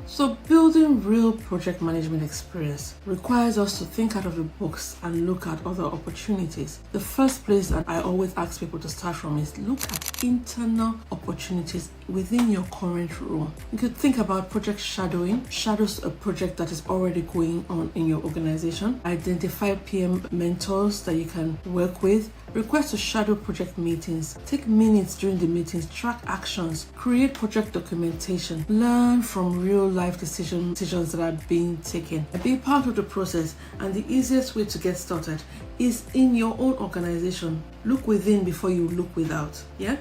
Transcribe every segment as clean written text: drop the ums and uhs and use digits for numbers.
So building real project management experience requires us to think out of the box and look at other opportunities. The first place that I always ask people to start from is look at internal opportunities within your current role. You could think about project shadowing. Shadows a project that is already going on in your organization. Identify PM mentors that you can work with. Request to shadow project meetings. Take minutes during the meetings. Track actions. Create project documentation. Learn from real life decisions that are being taken. Be part of the process, and the easiest way to get started is in your own organization. Look within before you look without. Yeah?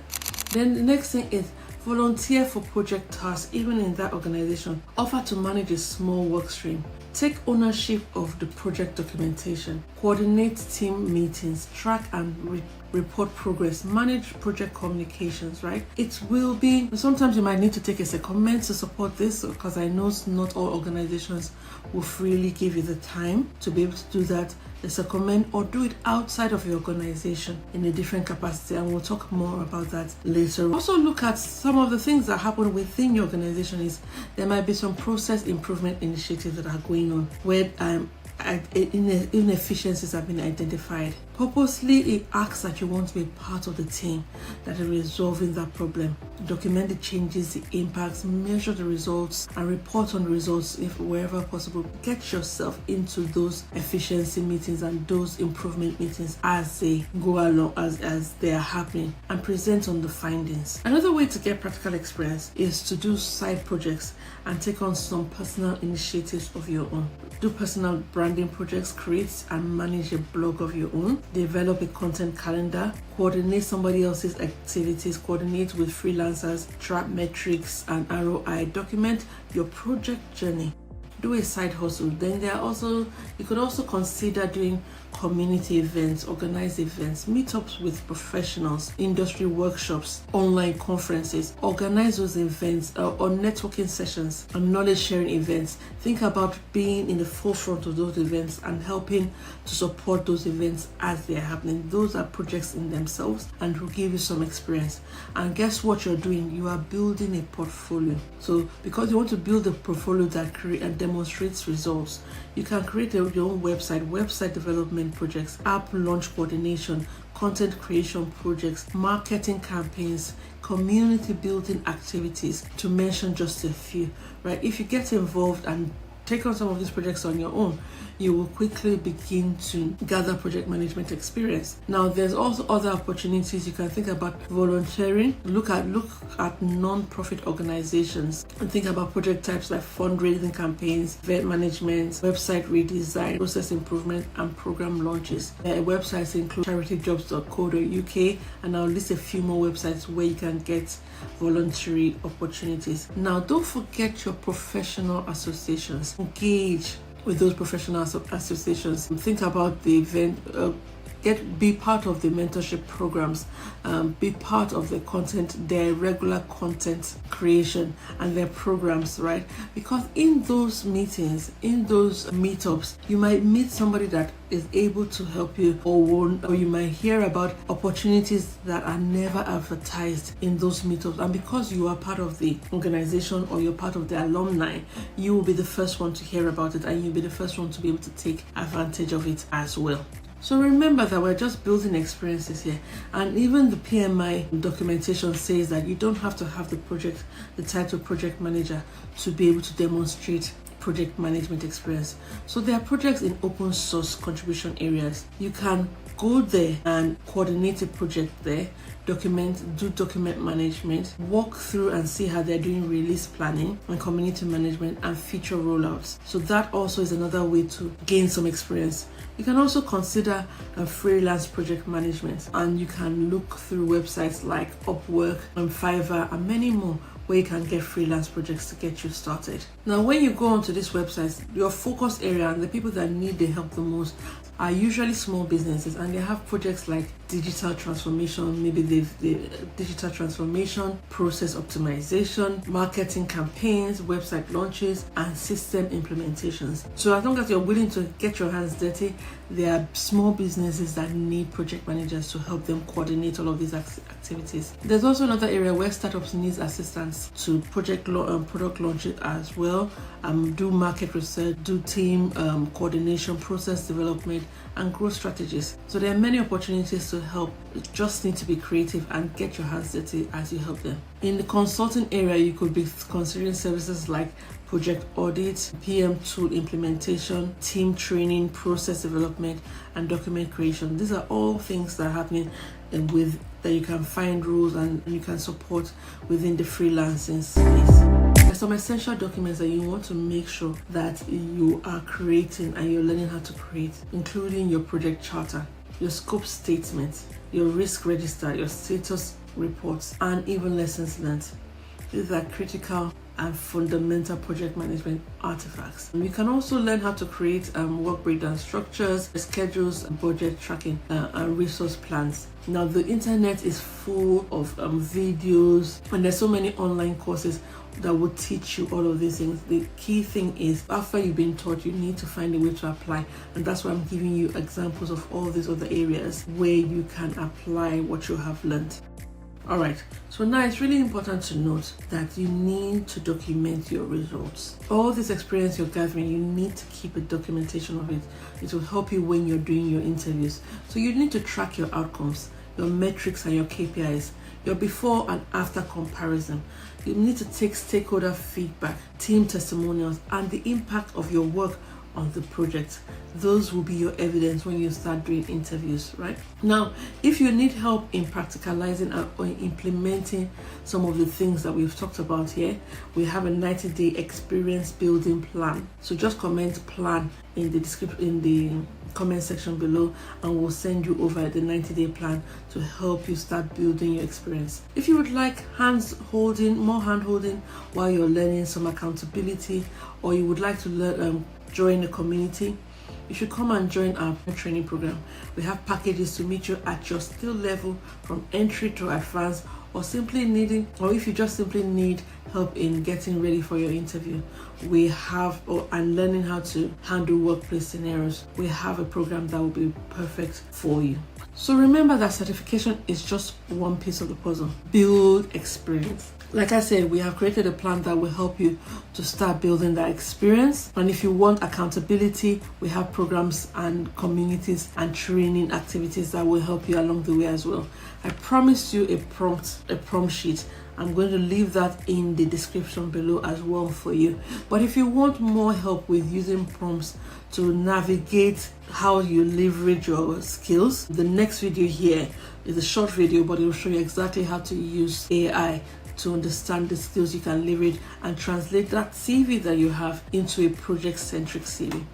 Then the next thing is volunteer for project tasks even in that organization. Offer to manage a small work stream. Take ownership of the project documentation. Coordinate team meetings. Track and report progress. Manage project communications, right? It will be, sometimes you might need to take a secondment to support this, because I know not all organizations will freely give you the time to be able to do that. A secondment, or do it outside of your organization in a different capacity, and we'll talk more about that later. Also look at some of the things that happen within your organization. Is there might be some process improvement initiatives that are going on where inefficiencies have been identified. Purposely, it asks that you want to be part of the team that is resolving that problem. Document the changes, the impacts, measure the results, and report on the results if wherever possible. Get yourself into those efficiency meetings and those improvement meetings as they go along, as they are happening, and present on the findings. Another way to get practical experience is to do side projects and take on some personal initiatives of your own. Do personal branding projects, create and manage a blog of your own, develop a content calendar, coordinate somebody else's activities, coordinate with freelancers, track metrics and ROI, document your project journey. Do a side hustle. Then you could also consider doing community events, organize events, meetups with professionals, industry workshops, online conferences. Organize those events or networking sessions and knowledge sharing events. Think about being in the forefront of those events and helping to support those events as they are happening. Those are projects in themselves and will give you some experience. And guess what you're doing? You are building a portfolio. So because you want to build a portfolio that demonstrates results, you can create your own website development projects, app launch coordination, content creation projects, marketing campaigns, community building activities, to mention just a few, right? If you get involved and take on some of these projects on your own, you will quickly begin to gather project management experience. Now, there's also other opportunities. You can think about volunteering. Look at non-profit organizations and think about project types like fundraising campaigns, event management, website redesign, process improvement, and program launches. Websites include charityjobs.co.uk, and I'll list a few more websites where you can get voluntary opportunities. Now, don't forget your professional associations. Engage with those professional associations. Think about the event, be part of the mentorship programs, be part of the content, their regular content creation and their programs, right? Because in those meetings, in those meetups, you might meet somebody that is able to help you, or you might hear about opportunities that are never advertised in those meetups. And because you are part of the organization or you're part of the alumni, you will be the first one to hear about it, and you'll be the first one to be able to take advantage of it as well. So remember that we're just building experiences here, and even the PMI documentation says that you don't have to have the title project manager to be able to demonstrate project management experience. So there are projects in open source contribution areas. You can go there and coordinate a project there, do document management, walk through and see how they're doing release planning and community management and feature rollouts. So that also is another way to gain some experience. You can also consider freelance project management, and you can look through websites like Upwork and Fiverr and many more where you can get freelance projects to get you started. Now, when you go onto these websites, your focus area and the people that need the help the most are usually small businesses, and they have projects like digital transformation, maybe the digital transformation, process optimization, marketing campaigns, website launches, and system implementations. So as long as you're willing to get your hands dirty, there are small businesses that need project managers to help them coordinate all of these activities. There's also another area where startups need assistance to product launches as well, do market research, do team coordination, process development, and growth strategies. So there are many opportunities to help. You just need to be creative and get your hands dirty as you help them. In the consulting area, you could be considering services like project audit, PM tool implementation, team training, process development, and document creation. These are all things that are happening that you can find roles and you can support within the freelancing space. There's some essential documents that you want to make sure that you are creating and you're learning how to create, including your project charter, your scope statement, your risk register, your status reports, and even lessons learned. These are critical and fundamental project management artifacts. You can also learn how to create work breakdown structures, schedules, budget tracking, and resource plans. Now, the internet is full of videos, and there's so many online courses that will teach you all of these things. The key thing is, after you've been taught, you need to find a way to apply, and that's why I'm giving you examples of all these other areas where you can apply what you have learned. All right, so now it's really important to note that you need to document your results. All this experience you're gathering, you need to keep a documentation of it. It will help you when you're doing your interviews. So you need to track your outcomes, your metrics, and your KPIs, your before and after comparison. You need to take stakeholder feedback, team testimonials, and the impact of your work on the project. Those will be your evidence when you start doing interviews, right? Now, if you need help in practicalizing or implementing some of the things that we've talked about here, we have a 90-day experience building plan. So just comment plan in the description, in the comment section below, and we'll send you over the 90-day plan to help you start building your experience. If you would like more hand holding while you're learning, some accountability, or you would like to join a community, you should come and join our training program. We have packages to meet you at your skill level, from entry to advanced, or if you just simply need help in getting ready for your interview. And learning how to handle workplace scenarios. We have a program that will be perfect for you. So remember that certification is just one piece of the puzzle. Build experience. Like I said, we have created a plan that will help you to start building that experience. And if you want accountability, we have programs and communities and training activities that will help you along the way as well. I promised you a prompt sheet. I'm going to leave that in the description below as well for you. But if you want more help with using prompts to navigate how you leverage your skills, the next video here is a short video, but it will show you exactly how to use AI to understand the skills you can leverage and translate that CV that you have into a project-centric CV.